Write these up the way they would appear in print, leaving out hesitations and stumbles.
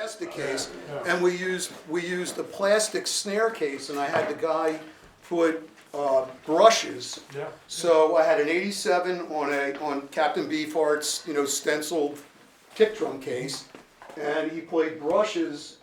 plastic case, and we used a plastic snare case, and I had the guy put brushes. Yeah. So I had an 87 on Captain Beefheart's, stenciled kick drum case, and he played brushes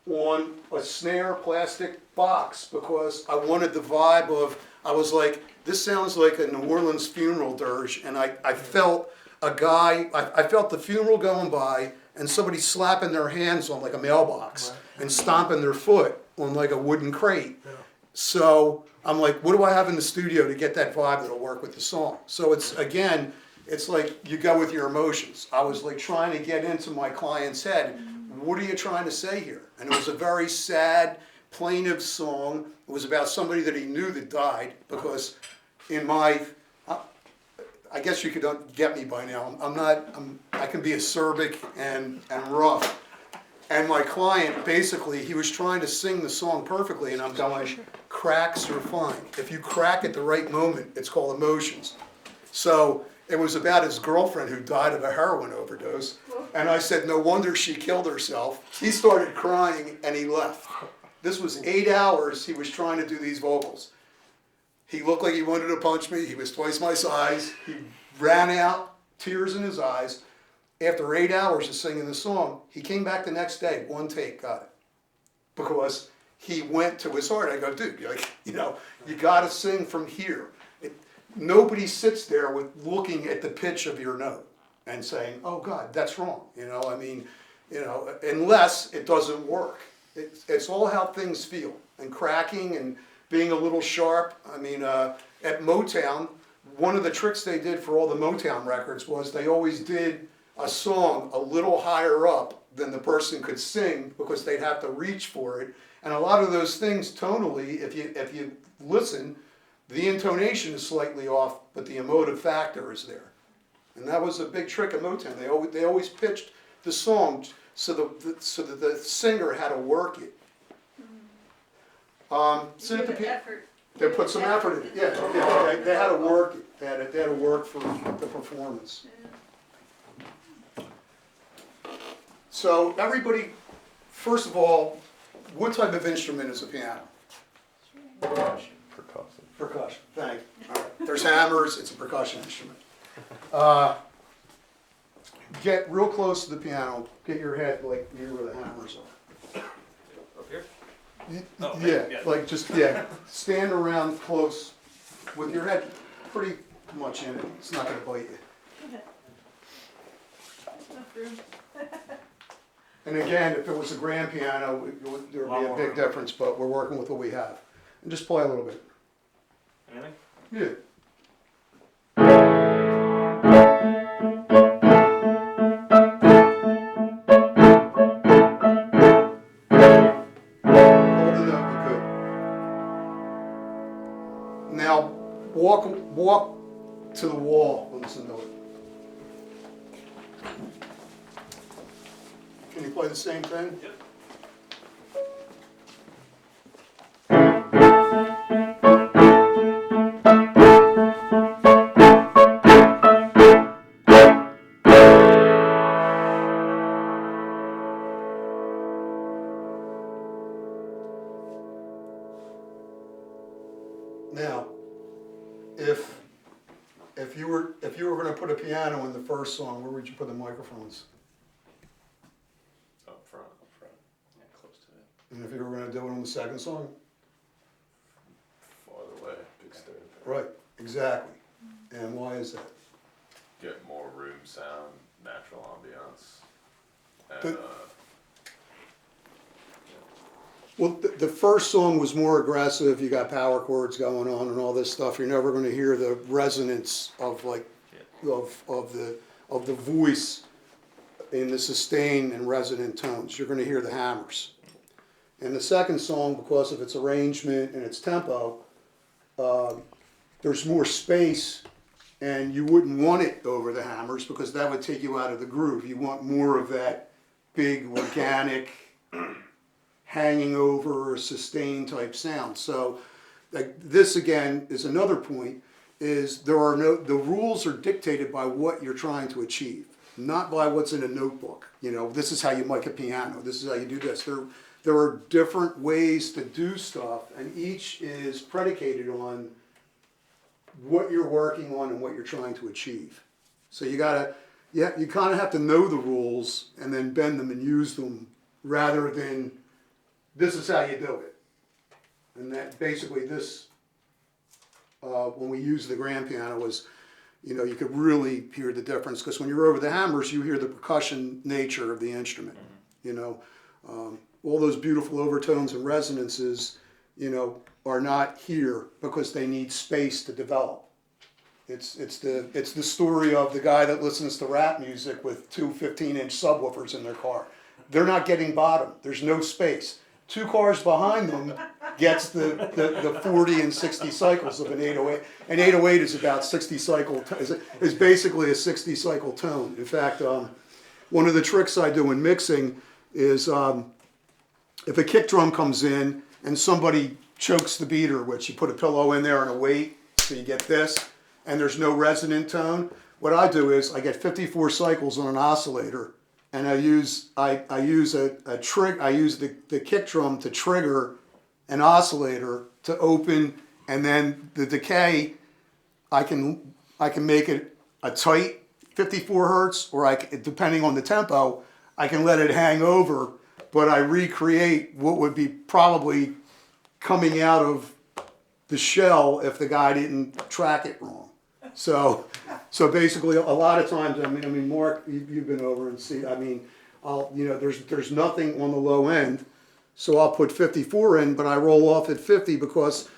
on a snare plastic box because I wanted the vibe of, I was like, this sounds like a New Orleans funeral dirge, and I felt a guy, I felt the funeral going by and somebody slapping their hands on like a mailbox and stomping their foot on like a wooden crate. So I'm like, what do I have in the studio to get that vibe that'll work with the song? So it's like you go with your emotions. I was like trying to get into my client's head. What are you trying to say here? And it was a very sad, plaintive song. It was about somebody that he knew that died because I guess you could get me by now. I can be acerbic and rough. And my client, basically, he was trying to sing the song perfectly, and I'm going, cracks are fine. If you crack at the right moment, it's called emotions. So it was about his girlfriend who died of a heroin overdose. And I said, no wonder she killed herself. He started crying and he left. This was 8 hours he was trying to do these vocals. He looked like he wanted to punch me. He was twice my size. He ran out, tears in his eyes. After 8 hours of singing the song, he came back the next day, one take, got it. Because he went to his heart. I go, dude, you got to sing from here. Nobody sits there with looking at the pitch of your note and saying, oh God, that's wrong. Unless it doesn't work. It's all how things feel. And cracking and being a little sharp. At Motown, one of the tricks they did for all the Motown records was they always did a song a little higher up than the person could sing because they'd have to reach for it. And a lot of those things tonally, if you listen, the intonation is slightly off, but the emotive factor is there. And that was a big trick of Motown. They always pitched the song so that the singer had to work it. They put some effort in it. Yeah. They had to work it. They had to work for the performance. So everybody, first of all, what type of instrument is a piano? Percussion. Percussion. Thank you. All right. There's hammers. It's a percussion instrument. Get real close to the piano. Get your head like near where the hammers are. Up here? Stand around close with your head pretty much in it. It's not going to bite you. And again, if it was a grand piano, there would be a big difference, but we're working with what we have. And just play a little bit. Anything? Yeah. Now, walk to the wall and listen to it. Can you play the same thing? Yep. Now, if you were going to put a piano in the first song, where would you put the microphones? Up front. Yeah, close to it. And if you were going to do it on the second song? Farther away, big stereo. Right, exactly. And why is that? Get more room sound, natural ambiance. The- Well, the first song was more aggressive. You got power chords going on and all this stuff. You're never going to hear the resonance of of the voice in the sustained and resonant tones. You're going to hear the hammers. And the second song, because of its arrangement and its tempo, there's more space, and you wouldn't want it over the hammers because that would take you out of the groove. You want more of that big organic hanging over or sustained type sound. So this again is another point, is the rules are dictated by what you're trying to achieve. not by what's in a notebook. You know, this is how you mic a piano, this is how you do this. There are different ways to do stuff, and each is predicated on what you're working on and what you're trying to achieve. So you kind of have to know the rules and then bend them and use them, rather than this is how you do it. And that basically this, when we use the grand piano, was, you know, you could really hear the difference, because when you're over the hammers, you hear the percussion nature of the instrument. You know, all those beautiful overtones and resonances, you know, are not here because they need space to develop. It's the story of the guy that listens to rap music with two 15-inch subwoofers in their car. They're not getting bottom. There's no space. Two cars behind them gets the 40 and 60 cycles of an 808. An 808 is about 60 cycle, is basically a 60 cycle tone. In fact, one of the tricks I do in mixing is if a kick drum comes in and somebody chokes the beater, which you put a pillow in there and a weight, so you get this, and there's no resonant tone, what I do is I get 54 cycles on an oscillator, and I use the kick drum to trigger an oscillator to open, and then the decay, I can make it a tight 54 hertz, or depending on the tempo, I can let it hang over, but I recreate what would be probably coming out of the shell if the guy didn't track it wrong. So basically, a lot of times, I mean, Mark, you've been over and see. I mean, there's nothing on the low end, so I'll put 54 in, but I roll off at 50 because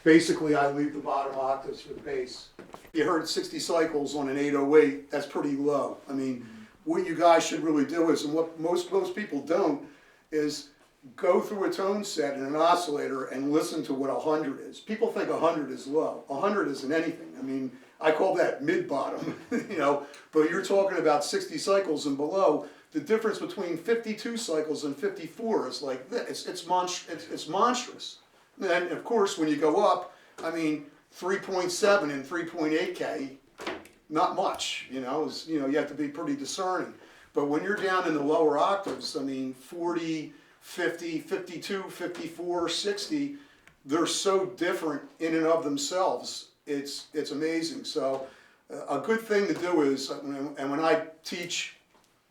basically I leave the bottom octaves for the bass. You heard 60 cycles on an 808. That's pretty low. I mean, what you guys should really do is, and what most people don't, is go through a tone set in an oscillator and listen to what 100 is. People think 100 is low. 100 isn't anything. I mean, I call that mid-bottom, you know, but you're talking about 60 cycles and below. The difference between 52 cycles and 54 is like this. It's monstrous. And of course, when you go up, I mean, 3.7 and 3.8K, not much, you know, you have to be pretty discerning. But when you're down in the lower octaves, I mean, 40, 50, 52, 54, 60, they're so different in and of themselves. It's amazing. So a good thing to do is, and when I teach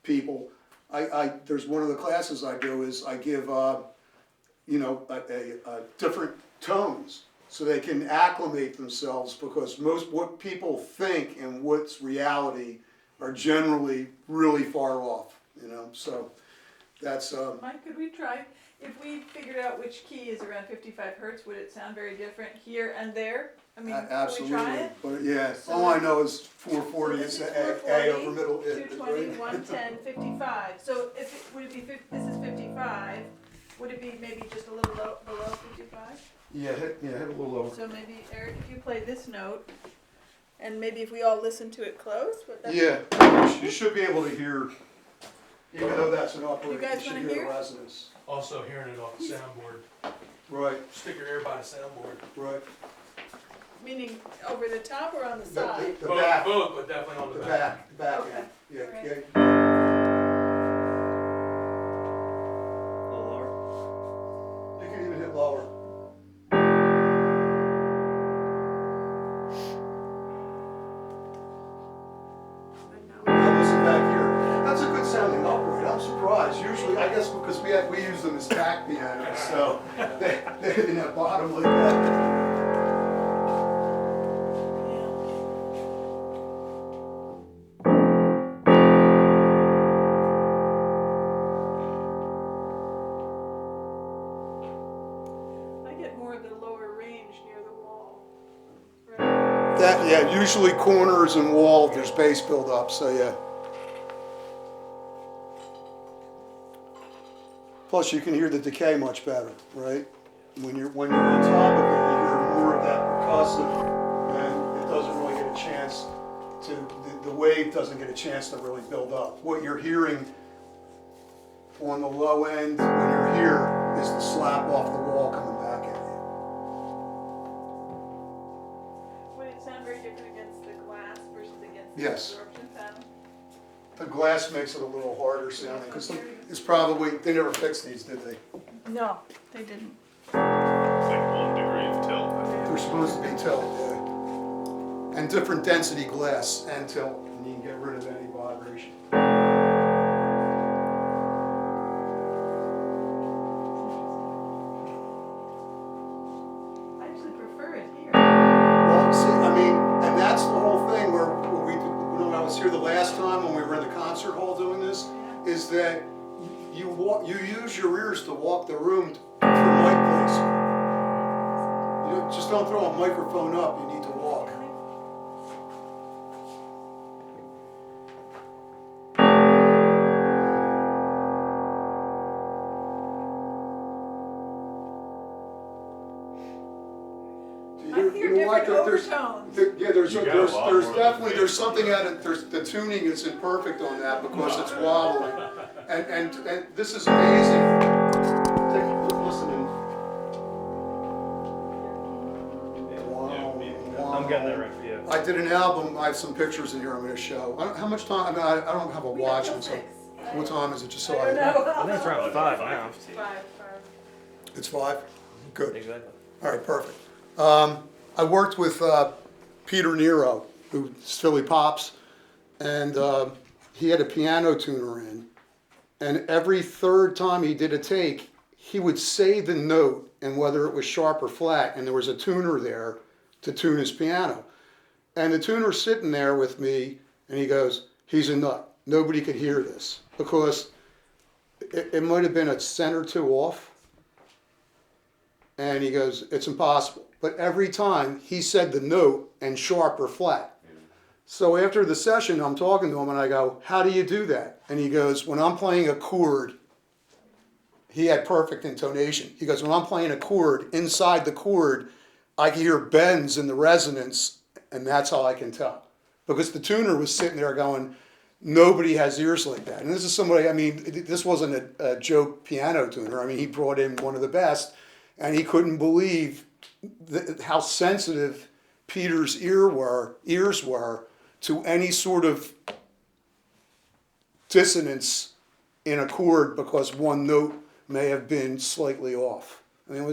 people, there's one of the classes I do is I give, different tones so they can acclimate themselves, because what people think and what's reality are generally really far off, you know, so. That's Mike, could we try, if we figured out which key is around 55 hertz, would it sound very different here and there? I mean, absolutely. Can we try it? But yeah, So all I know is 440 so is this the A over middle. 220, 110, 55. So would it be, this is 55, would it be maybe just a little below 55? Yeah, hit a little lower. So maybe, Eric, if you play this note, and maybe if we all listen to it close, would that Yeah, you should be able to hear, even though that's an upright, You guys should wanna hear hear? the resonance. Also hearing it off the soundboard. Right, Stick your ear by the soundboard. right. meaning over the top or on the side? The back, Both, but definitely on the the back. back Okay. end. Yeah, Alright. yeah. A little lower. You can even hit lower. Now listen back here. That's a good sounding upright. I'm surprised. Usually, I guess because we use them as back pianos, so they didn't have bottom like that. I get more of the lower range near the wall. Right. Yeah, usually corners and wall, there's bass build up, so yeah. Plus, you can hear the decay much better, right? When you're on top of it, you hear more of that percussive, and it doesn't really get a chance to, the wave doesn't get a chance to really build up. What you're hearing on the low end when you're here is the slap off the wall coming back at you. Would it sound very different against the glass versus against the Yes. absorption panel? the glass makes it a little harder sounding, because it's probably, they never fixed these, did they? No, they didn't. It's like 1 degree of tilt. They're supposed to be tilt, yeah. And different density glass and tilt, and you can get rid of any vibration. I actually prefer it here. Well, see, I mean, and that's the whole thing where when I was here the last time when we were in the concert hall doing this, is that you use your ears to walk the room for mic placement. You know, just don't throw a microphone up, you need to walk. I hear You know what, different there's- overtones. Yeah, there's You got a lot more definitely, than there's something at it, the tuning isn't perfect on that because it's wobbling. And this is amazing. Listen. Wow. I'm getting that right for you. I did an album, I have some pictures in here I'm gonna show. How much time, I mean, I don't have a watch, till so, 6. what time is it, just so I don't I, know. I think it's around 5 now. 5. it's 5? Good, Exactly. all right, perfect. I worked with Peter Nero, who's Philly Pops, and he had a piano tuner in, and every third time he did a take, he would say the note and whether it was sharp or flat, and there was a tuner there to tune his piano. And the tuner's sitting there with me, and he goes, he's a nut. Nobody could hear this, because it might have been a cent or two off, and he goes, it's impossible. But every time he said the note and sharp or flat. So after the session, I'm talking to him and I go, how do you do that? And he goes, when I'm playing a chord, he had perfect intonation. He goes, when I'm playing a chord, inside the chord, I can hear bends in the resonance, and that's how I can tell. Because the tuner was sitting there going, nobody has ears like that. And this is somebody, I mean, this wasn't a joke piano tuner. I mean, he brought in one of the best, and he couldn't believe how sensitive Peter's ears were to any sort of dissonance in a chord because one note may have been slightly off. I mean, it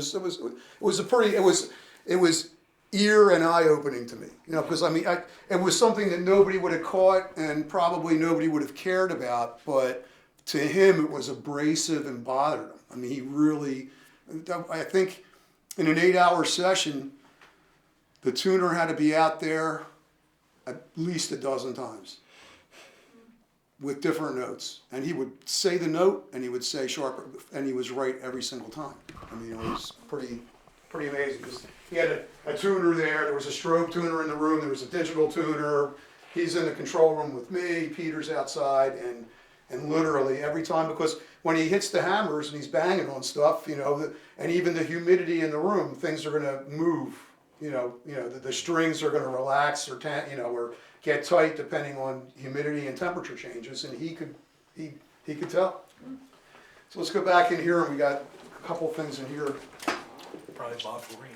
was ear and eye opening to me, you know, because I mean, it was something that nobody would have caught and probably nobody would have cared about, but to him it was abrasive and bothered him. I mean, he really, I think in an 8-hour session, the tuner had to be out there at least a dozen times with different notes. And he would say the note and he would say sharp, and he was right every single time. I mean, it was pretty amazing. Because he had a tuner there was a strobe tuner in the room, there was a digital tuner. He's in the control room with me, Peter's outside, and literally every time, because when he hits the hammers and he's banging on stuff, you know, and even the humidity in the room, things are going to move. You know, the strings are going to relax or or get tight depending on humidity and temperature changes, and he could tell. So let's go back in here, and we got a couple things in here. Probably Bob Green.